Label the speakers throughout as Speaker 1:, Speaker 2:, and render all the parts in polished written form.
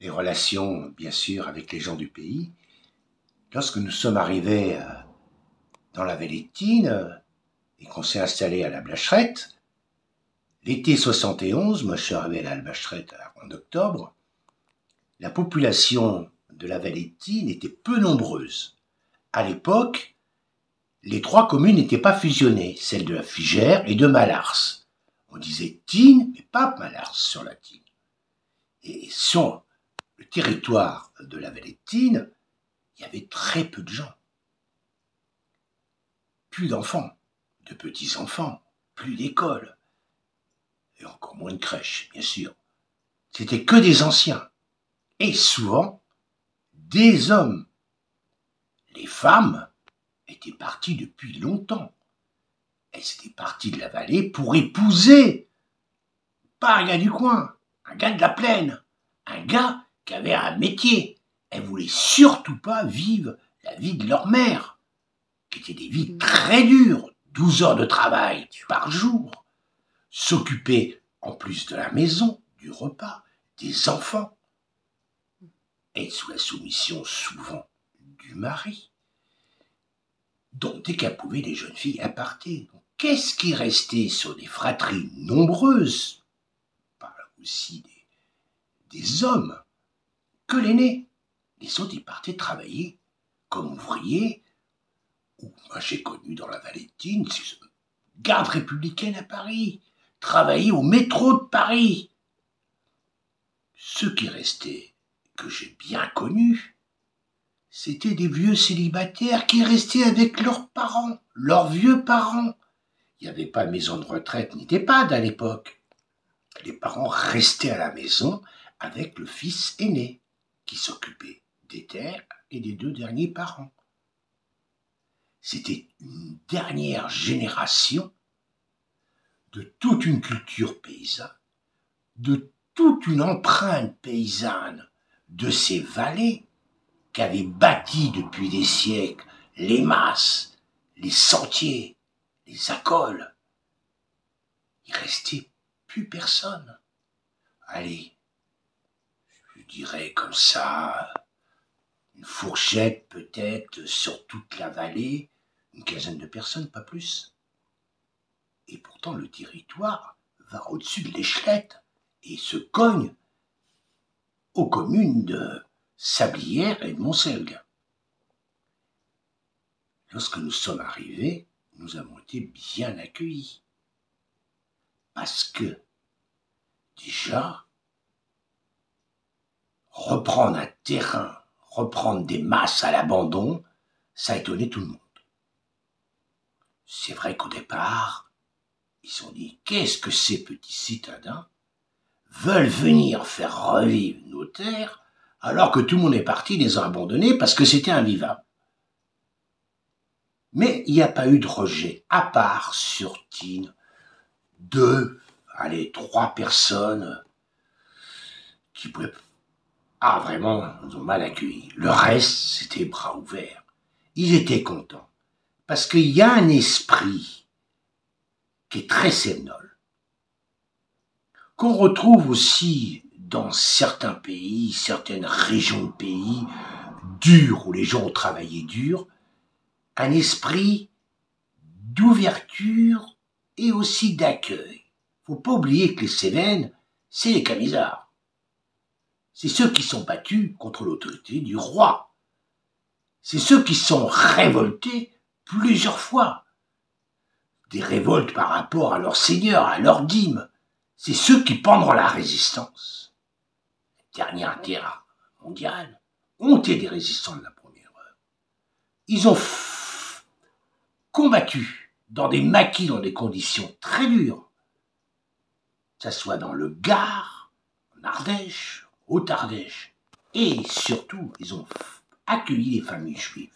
Speaker 1: les relations, bien sûr, avec les gens du pays. Lorsque nous sommes arrivés dans la Vélétine et qu'on s'est installé à la Blacherette, l'été 71, moi je suis arrivé à la Blacherette en octobre, la population de la Vélétine était peu nombreuse. À l'époque, les trois communes n'étaient pas fusionnées, celles de la Fugère et de Malars. On disait Tine, mais pas Malars sur la Tine. Et sur le territoire de la Vélétine, il y avait très peu de gens. Plus d'enfants, de petits-enfants, plus d'écoles, et encore moins de crèches, bien sûr. C'était que des anciens, et souvent des hommes. Les femmes étaient parties depuis longtemps. Elles étaient parties de la vallée pour épouser, pas un gars du coin, un gars de la plaine, un gars qui avait un métier. Elles voulaient surtout pas vivre la vie de leur mère, qui était des vies très dures, 12 heures de travail par jour, s'occuper en plus de la maison, du repas, des enfants, être sous la soumission souvent du mari. Donc dès qu'elles pouvaient, les jeunes filles partaient. Qu'est-ce qui restait sur des fratries nombreuses, par aussi des hommes, que l'aîné? Les autres, ils partaient travailler comme ouvriers, ou moi j'ai connu dans la Vélétine, garde républicaine à Paris, travailler au métro de Paris. Ceux qui restaient, que j'ai bien connus, c'était des vieux célibataires qui restaient avec leurs parents, leurs vieux parents. Il n'y avait pas de maison de retraite ni d'EHPAD à l'époque. Les parents restaient à la maison avec le fils aîné, qui s'occupait des terres et des deux derniers parents. C'était une dernière génération de toute une culture paysanne, de toute une empreinte paysanne de ces vallées qu'avaient bâti depuis des siècles les masses, les sentiers, les accoles. Il restait plus personne. Allez, je dirais comme ça, une fourchette peut-être sur toute la vallée, une quinzaine de personnes, pas plus. Et pourtant le territoire va au-dessus de l'Échelette et se cogne aux communes de Sablières et de Montselgue. Lorsque nous sommes arrivés, nous avons été bien accueillis. Parce que, déjà, reprendre un terrain, reprendre des masses à l'abandon, ça a étonné tout le monde. C'est vrai qu'au départ, ils se sont dit, qu'est-ce que ces petits citadins veulent venir faire revivre nos terres alors que tout le monde est parti les a abandonnés parce que c'était invivable. Mais il n'y a pas eu de rejet, à part sur Tine, 3 personnes qui pouvaient... Ah, vraiment, ils ont mal accueilli. Le reste, c'était bras ouverts. Ils étaient contents. Parce qu'il y a un esprit qui est très séminole, qu'on retrouve aussi dans certains pays, certaines régions de pays durs, où les gens ont travaillé dur, un esprit d'ouverture et aussi d'accueil. Faut pas oublier que les Cévennes, c'est les Camisards. C'est ceux qui sont battus contre l'autorité du roi. C'est ceux qui sont révoltés plusieurs fois. Des révoltes par rapport à leur seigneur, à leur dîme. C'est ceux qui, pendant la résistance, la dernière guerre mondiale, ont été des résistants de la première heure. Ils ont combattu dans des maquis, dans des conditions très dures, que ce soit dans le Gard, en Ardèche, Haute-Ardèche, et surtout, ils ont accueilli les familles juives.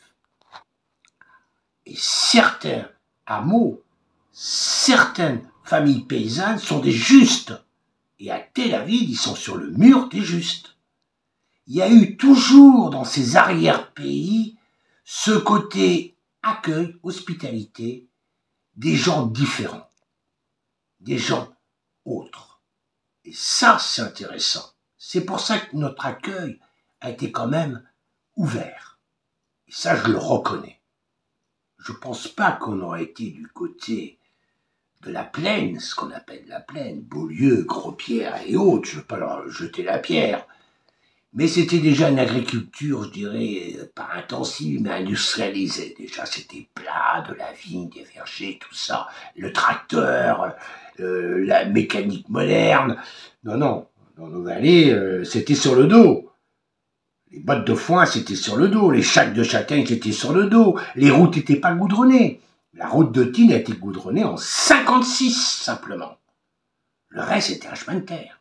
Speaker 1: Et certains hameaux, certaines familles paysannes sont des justes. Et à Tel Aviv, ils sont sur le mur des justes. Il y a eu toujours dans ces arrière-pays ce côté accueil, hospitalité, des gens différents, des gens autres. Et ça, c'est intéressant. C'est pour ça que notre accueil a été quand même ouvert. Et ça, je le reconnais. Je pense pas qu'on aurait été du côté de la plaine, ce qu'on appelle la plaine, Beaulieu, Gros-Pierre et autres, je ne veux pas leur jeter la pierre. Mais c'était déjà une agriculture, je dirais, pas intensive, mais industrialisée. Déjà, c'était plat, de la vigne, des vergers, tout ça. Le tracteur, la mécanique moderne. Non, dans nos vallées, c'était sur le dos. Les bottes de foin, c'était sur le dos. Les chacs de châtaigne, c'était sur le dos. Les routes n'étaient pas goudronnées. La route de Tignes a été goudronnée en 56, simplement. Le reste, c'était un chemin de terre.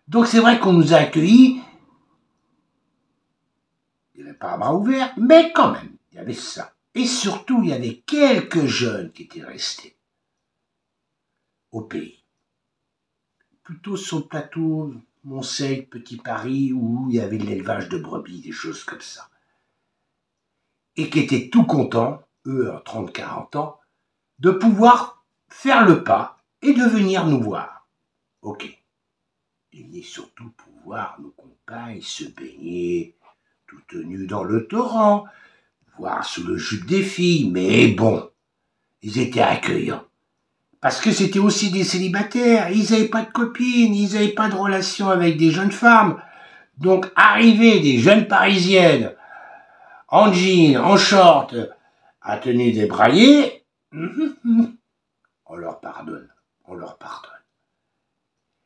Speaker 1: Donc, c'est vrai qu'on nous a accueillis. Il n'y avait pas à bras ouverts, mais quand même, il y avait ça. Et surtout, il y avait quelques jeunes qui étaient restés au pays. Plutôt sur le plateau Montsec, Petit Paris, où il y avait de l'élevage de brebis, des choses comme ça. Et qui étaient tout contents, eux, à 30-40 ans, de pouvoir faire le pas et de venir nous voir. Ok. Ils venaient surtout pour voir nos compagnes se baigner, tout nus dans le torrent, voir sous le jupe des filles, mais bon, ils étaient accueillants. Parce que c'était aussi des célibataires, ils n'avaient pas de copines, ils n'avaient pas de relation avec des jeunes femmes. Donc, arriver des jeunes parisiennes, en jean, en short, à tenue débraillée, on leur pardonne, on leur pardonne.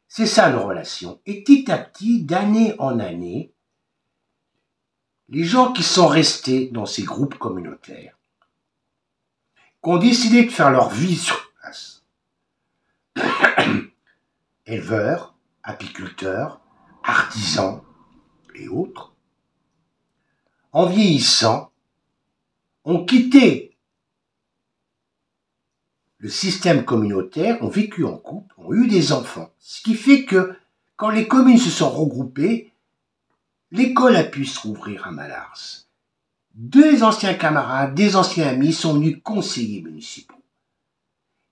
Speaker 1: C'est ça nos relations. Et petit à petit, d'année en année, les gens qui sont restés dans ces groupes communautaires, qui ont décidé de faire leur vie sur place, éleveurs, apiculteurs, artisans et autres, en vieillissant, ont quitté le système communautaire, ont vécu en couple, ont eu des enfants. Ce qui fait que, quand les communes se sont regroupées, l'école a pu se rouvrir à Malars. Deux anciens camarades, des anciens amis sont venus conseillers municipaux.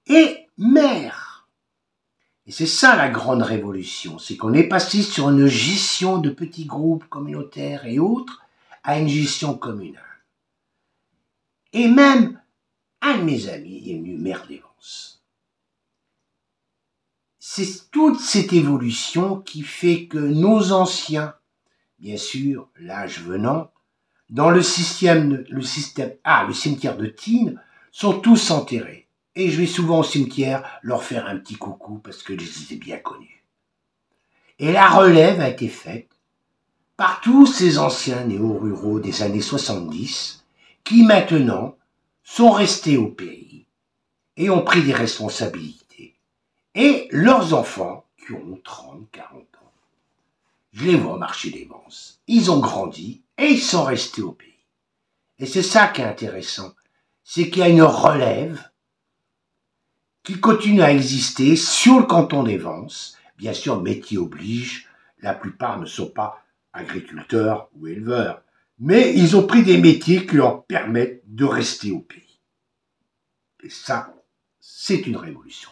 Speaker 1: Et maires. Et c'est ça la grande révolution, c'est qu'on est passé sur une gestion de petits groupes communautaires et autres à une gestion communale. Et même un de mes amis est venu maire d'Évance. C'est toute cette évolution qui fait que nos anciens, bien sûr, l'âge venant, dans le cimetière de Tignes, sont tous enterrés. Et je vais souvent au cimetière leur faire un petit coucou parce que je les ai bien connus. Et la relève a été faite par tous ces anciens néo-ruraux des années 70 qui maintenant sont restés au pays et ont pris des responsabilités. Et leurs enfants qui ont 30, 40 ans, je les vois au marché d'Évance. Ils ont grandi et ils sont restés au pays. Et c'est ça qui est intéressant, c'est qu'il y a une relève qui continue à exister sur le canton d'Évance. Bien sûr, métier oblige, la plupart ne sont pas agriculteurs ou éleveurs, mais ils ont pris des métiers qui leur permettent de rester au pays. Et ça, c'est une révolution.